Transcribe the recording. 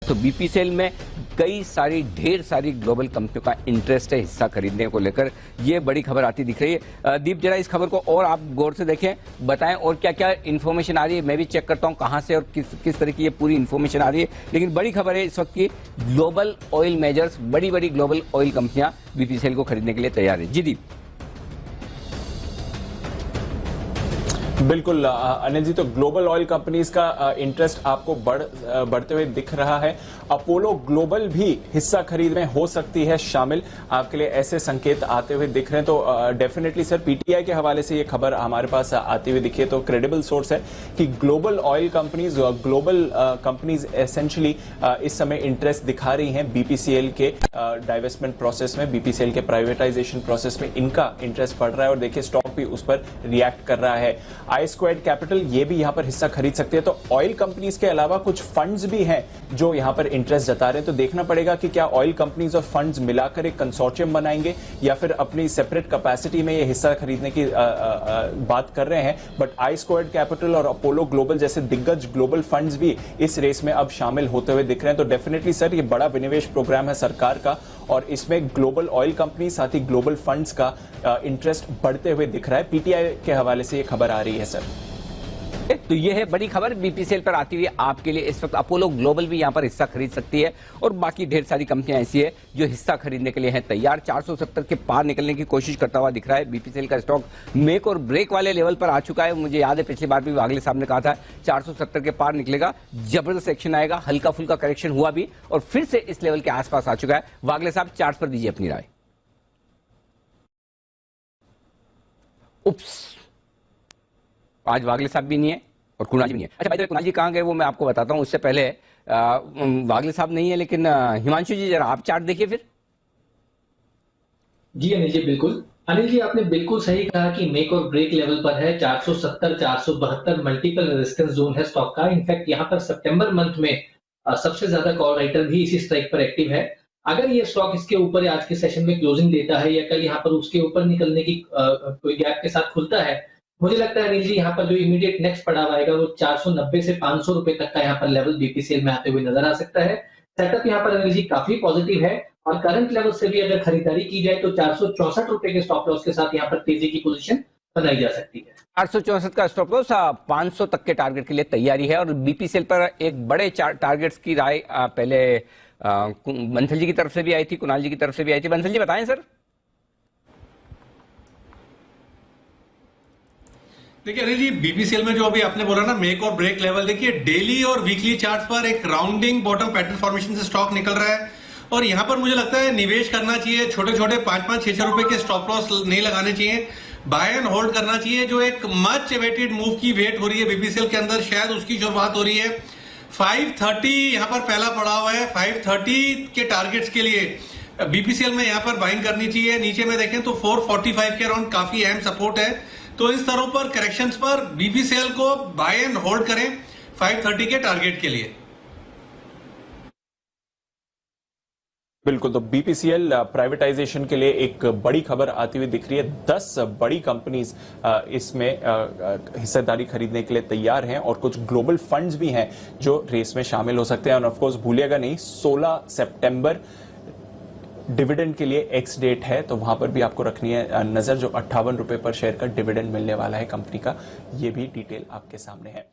तो बीपीसीएल में ढेर सारी ग्लोबल कंपनियों का इंटरेस्ट है हिस्सा खरीदने को लेकर। ये बड़ी खबर आती दिख रही है। दीप, जरा इस खबर को और आप गौर से देखें, बताएं और क्या क्या इन्फॉर्मेशन आ रही है। मैं भी चेक करता हूं कहां से और किस तरह की ये पूरी इन्फॉर्मेशन आ रही है। लेकिन बड़ी खबर है इस वक्त की, ग्लोबल ऑयल मेजर्स, बड़ी बड़ी ग्लोबल ऑयल कंपनियां बीपीसीएल को खरीदने के लिए तैयार है। जी दीप। बिल्कुल अनिल जी, तो ग्लोबल ऑयल कंपनीज का इंटरेस्ट आपको बढ़ते हुए दिख रहा है। अपोलो ग्लोबल भी हिस्सा खरीद में हो सकती है शामिल, आपके लिए ऐसे संकेत आते हुए दिख रहे हैं। तो डेफिनेटली सर, पीटीआई के हवाले से ये खबर हमारे पास आती हुई दिखी है, तो क्रेडिबल सोर्स है कि global oil companies, global companies essentially इस समय इंटरेस्ट दिखा रही हैं बीपीसीएल के डाइवेस्टमेंट प्रोसेस में, बीपीसीएल के प्राइवेटाइजेशन प्रोसेस में इनका इंटरेस्ट बढ़ रहा है। और देखिए, स्टॉक भी उस पर रिएक्ट कर रहा है। आई स्क्वायर्ड कैपिटल ये भी यहां पर हिस्सा खरीद सकते हैं। तो ऑयल कंपनीज के अलावा कुछ फंड्स भी हैं जो यहां पर इंटरेस्ट जता रहे हैं। तो देखना पड़ेगा कि क्या ऑयल कंपनीज और फंड्स मिलाकर एक कंसोर्टियम बनाएंगे या फिर अपनी सेपरेट कैपेसिटी में ये हिस्सा खरीदने की बात कर रहे हैं। बट आई स्क्वायर्ड कैपिटल और अपोलो ग्लोबल जैसे दिग्गज ग्लोबल फंड्स भी इस रेस में अब शामिल होते हुए दिख रहे हैं। तो डेफिनेटली सर, ये बड़ा विनिवेश प्रोग्राम है सरकार का और इसमें ग्लोबल ऑयल कंपनी साथ ही ग्लोबल फंड्स का इंटरेस्ट बढ़ते हुए दिख रहा है। पीटीआई के हवाले से ये खबर आ रही है सर। तो ये है बड़ी खबर बीपीसीएल पर आती हुई आपके लिए। इस वक्त अपोलो ग्लोबल भी यहां पर हिस्सा खरीद सकती है और बाकी ढेर सारी कंपनियां ऐसी है जो हिस्सा खरीदने के लिए हैं तैयार। 470 के पार निकलने की कोशिश करता हुआ दिख रहा है। बीपीसीएल का स्टॉक मेक और ब्रेक वाले लेवल पर आ चुका है। मुझे याद है पिछली बार भी वागले साहब ने कहा था 470 के पार निकलेगा, जबरदस्त एक्शन आएगा। हल्का फुल्का करेक्शन हुआ भी और फिर से इस लेवल के आसपास आ चुका है। वागले साहब, चार्ट पर दीजिए अपनी राय। उप्स, आज वागले साहब भी नहीं है और कुणाल जी भी नहीं है। अच्छा भाई, कुणाल जी कहाँ गए वो मैं आपको बताता हूं। उससे पहले वागले साहब नहीं है, लेकिन हिमांशु जी जरा आप चार्ट देखिए फिर। जी अनिल जी, बिल्कुल। अनिल जी, आपने बिल्कुल सही कहा कि मेक और ब्रेक लेवल पर है। 470 472 मल्टीपल रेजिस्टेंस जोन है स्टॉक का। इनफैक्ट यहाँ पर सितंबर मंथ में सबसे ज्यादा कॉल राइटर भी इसी स्ट्राइक पर एक्टिव है। अगर ये स्टॉक इसके ऊपर आज के सेशन में क्लोजिंग देता है या कल यहाँ पर उसके ऊपर निकलने की कोई गैप के साथ खुलता है, मुझे लगता है अनिल जी यहाँ पर जो इमीडिएट नेक्स्ट पड़ा आएगा वो 490 से 500 रुपए तक का यहाँ पर लेवल बीपीसीएल में आते हुए नजर आ सकता है। सेटअप यहाँ पर अनिल जी काफी पॉजिटिव है और करंट लेवल से भी अगर खरीदारी की जाए तो 464 रुपए के स्टॉप लॉस के साथ यहाँ पर तेजी की पोजीशन बनाई जा सकती है। 864 का स्टॉप लॉस, 500 तक के टारगेट के लिए तैयारी है। और बीपीसीएल पर एक बड़े टारगेट्स की राय पहले बंसल जी की तरफ से भी आई थी, कुणाल जी की तरफ से भी आई थी। बंसल जी बताएं सर। देखिए अनिल जी, बीपीसीएल में जो अभी आपने बोला ना मेक और ब्रेक लेवल, देखिए डेली और वीकली चार्ट्स पर एक राउंडिंग बॉटम पैटर्न फॉर्मेशन से स्टॉक निकल रहा है और यहां पर मुझे लगता है निवेश करना चाहिए। छोटे छोटे 5-5, 6-6 रुपए के स्टॉप लॉस नहीं लगाने चाहिए, बाय एंड होल्ड करना चाहिए। जो एक मच अवेटेड मूव की वेट हो रही है बीपीसीएल के अंदर, शायद उसकी शुरुआत हो रही है। 530 यहां पर पहला पड़ा हुआ है। 530 के टारगेट्स के लिए बीपीसीएल में यहां पर बाइंग करनी चाहिए। नीचे में देखें तो 445 के अराउंड काफी अहम सपोर्ट है। तो इन स्तरों पर करेक्शंस पर बीपीसीएल को बाय एंड होल्ड करें 530 के टारगेट के लिए। बिल्कुल, तो बीपीसीएल प्राइवेटाइजेशन के लिए एक बड़ी खबर आती हुई दिख रही है। 10 बड़ी कंपनीज इसमें हिस्सेदारी खरीदने के लिए तैयार हैं और कुछ ग्लोबल फंड्स भी हैं जो रेस में शामिल हो सकते हैं। और ऑफ कोर्स भूलिएगा नहीं, 16 सितंबर डिविडेंड के लिए एक्स डेट है, तो वहां पर भी आपको रखनी है नजर। जो 58 रुपए पर शेयर का डिविडेंड मिलने वाला है कंपनी का, ये भी डिटेल आपके सामने है।